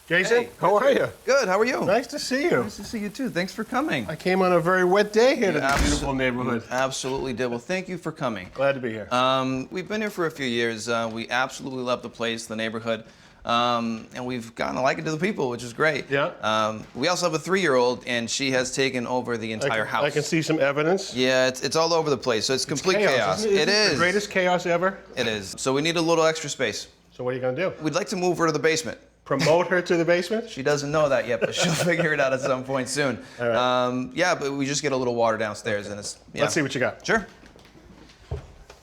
Jason, Hey, how are you? Good, how are you? Nice to see you. Nice to see you too. Thanks for coming. I came on a very wet day here to this beautiful neighborhood. Absolutely did. Well, thank you for coming. Glad to be here. We've been here for a few years. We absolutely love the place, the neighborhood. And we've gotten to like it to the people, which is great. Yeah. We also have a 3-year-old, and she has taken over the entire house. I can see some evidence. Yeah, it's all over the place, so it's complete chaos. Isn't It is. The greatest chaos ever. It is. So we need a little extra space. So what are you going to do? We'd like to move her to the basement. Promote her to the basement? She doesn't know that yet, but she'll figure it out at some point soon. All right. Yeah, but we just get a little water downstairs, and it's. Yeah. Let's see what you got. Sure.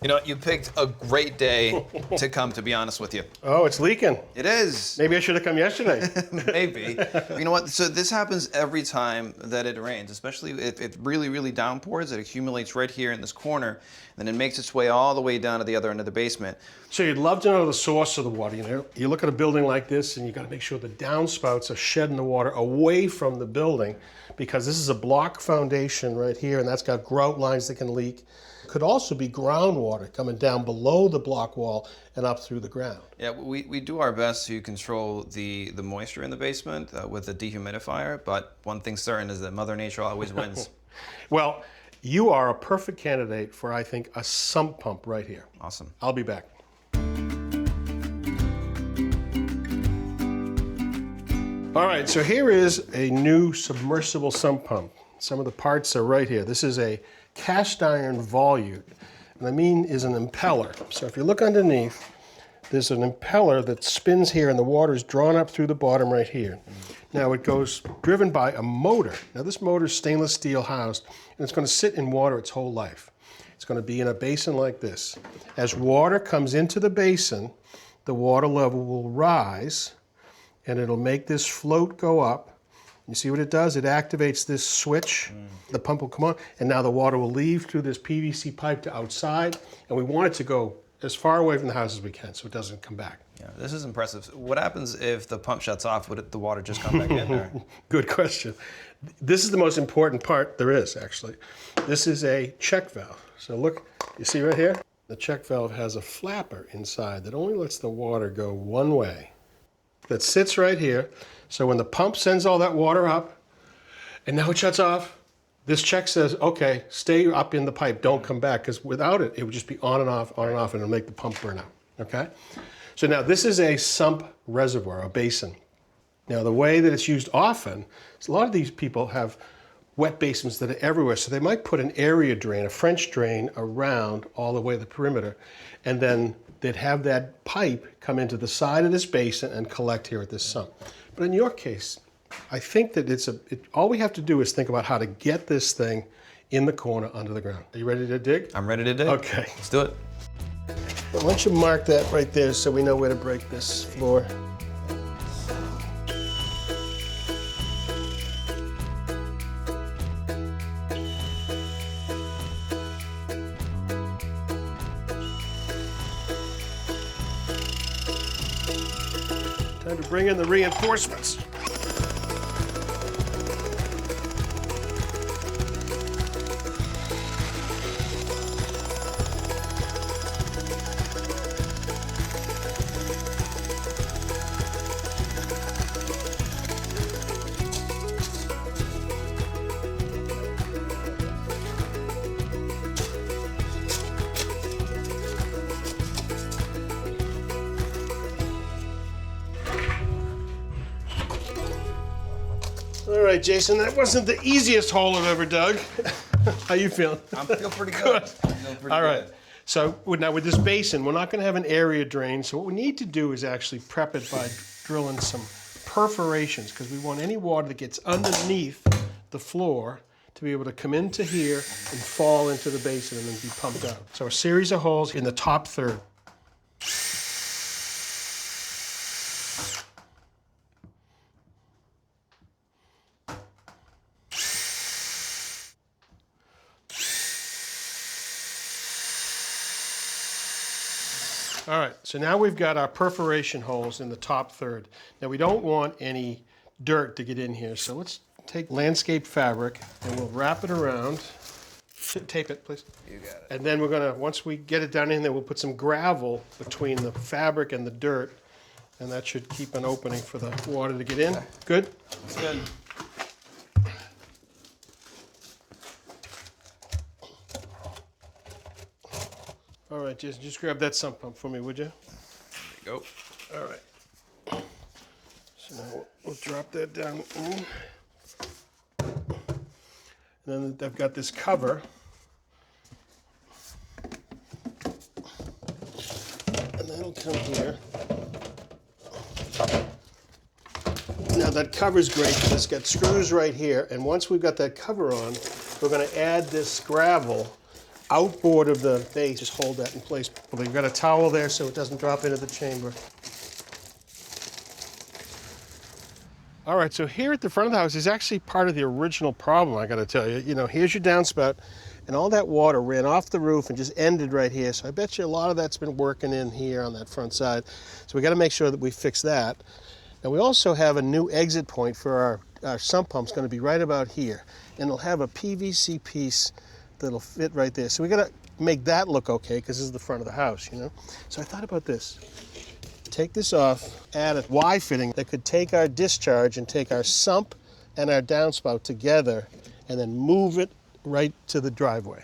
You know, you picked a great day to come, to be honest with you. Oh, it's leaking. It is. Maybe I should have come yesterday. Maybe. You know what? So this happens every time that it rains, especially if it really, really downpours. It accumulates right here in this corner, and then it makes its way all the way down to the other end of the basement. So you'd love to know the source of the water. You know, you look at a building like this, and you got to make sure the downspouts are shedding the water away from the building, because this is a block foundation right here, and that's got grout lines that can leak. Could also be groundwater coming down below the block wall and up through the ground. Yeah, we do our best to control the moisture in the basement with a dehumidifier, but one thing's certain is that Mother Nature always wins. Well, you are a perfect candidate for, I think, a sump pump right here. Awesome. I'll be back. All right, so here is a new submersible sump pump. Some of the parts are right here. This is a cast iron volute, and I mean is an impeller. So if you look underneath, there's an impeller that spins here, and the water is drawn up through the bottom right here. Now it goes driven by a motor. Now this motor is stainless steel housed, and it's going to sit in water its whole life. It's going to be in a basin like this. As water comes into the basin, the water level will rise, and it'll make this float go up. You see what it does? It activates this switch. The pump will come on, and now the water will leave through this PVC pipe to outside, and we want it to go as far away from the house as we can so it doesn't come back. Yeah, this is impressive. What happens if the pump shuts off? Would the water just come back in? Or? Good question. This is the most important part there is, actually. This is a check valve. So look, you see right here? The check valve has a flapper inside that only lets the water go one way. That sits right here. So when the pump sends all that water up, and now it shuts off, this check says, okay, stay up in the pipe, don't come back, because without it, it would just be on and off, and it'll make the pump burn out, okay? So now this is a sump reservoir, a basin. Now the way that it's used often is a lot of these people have wet basins that are everywhere, so they might put an area drain, a French drain, around all the way the perimeter, and then they'd have that pipe come into the side of this basin and collect here at this sump. But in your case, I think that all we have to do is think about how to get this thing in the corner under the ground. Are you ready to dig? I'm ready to dig. Okay. Let's do it. Well, why don't you mark that right there so we know where to break this floor. Time to bring in the reinforcements. All right, Jason, that wasn't the easiest hole I've ever dug. How you feeling? I feel pretty good. All right. So now with this basin, we're not going to have an area drain. So what we need to do is actually prep it by drilling some perforations, because we want any water that gets underneath the floor to be able to come into here and fall into the basin and then be pumped out. So a series of holes in the top third. All right, so now we've got our perforation holes in the top third. Now we don't want any dirt to get in here, so let's take landscape fabric and we'll wrap it around. Tape it, please. You got it. And then we're gonna, once we get it down in there, we'll put some gravel between the fabric and the dirt, And that should keep an opening for the water to get in. Good? That's good. All right, Jason, just grab that sump pump for me, would you? There you go. All right. So now we'll drop that down. And then I've got this cover. And that'll come here. Now that cover's great because it's got screws right here. And once we've got that cover on, we're going to add this gravel outboard of the base. Just hold that in place. Well, you've got a towel there so it doesn't drop into the chamber. All right, so here at the front of the house is actually part of the original problem, I gotta tell you. You know, here's your downspout, and all that water ran off the roof and just ended right here. So I bet you a lot of that's been working in here on that front side. So we gotta make sure that we fix that. And we also have a new exit point for our sump pump's gonna be right about here. And it'll have a PVC piece that'll fit right there. So we gotta make that look okay, because this is the front of the house, you know? So I thought about this. Take this off, add a Y fitting that could take our discharge and take our sump and our downspout together and then move it right to the driveway.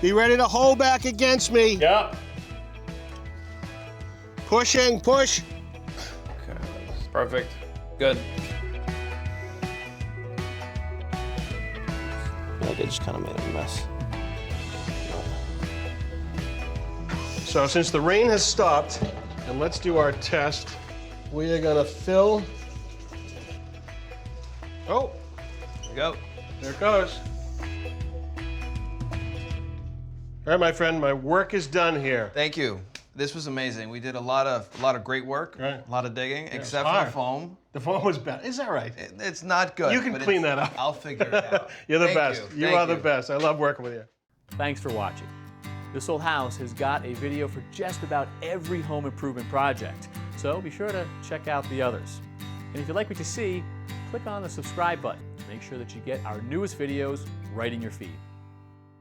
Be ready to hold back against me. Yeah. Pushing, push. Okay, perfect. Good. Yeah, they just kind of made a mess. So since the rain has stopped, and let's do our test, we are gonna fill. Oh, There you go. there it goes. All right, my friend, my work is done here. Thank you. This was amazing. We did a lot of great work, Right. a lot of digging, except it's for hard. the foam. The foam was bad. Is that right? It's not good. You can but clean it's- that up. I'll figure it out. You're the Thank best. You Thank are the best. I love working with you. Thanks for watching. This Old House has got a video for just about every home improvement project, so be sure to check out the others. And if you like what you see, click on the subscribe button to make sure that you get our newest videos right in your feed.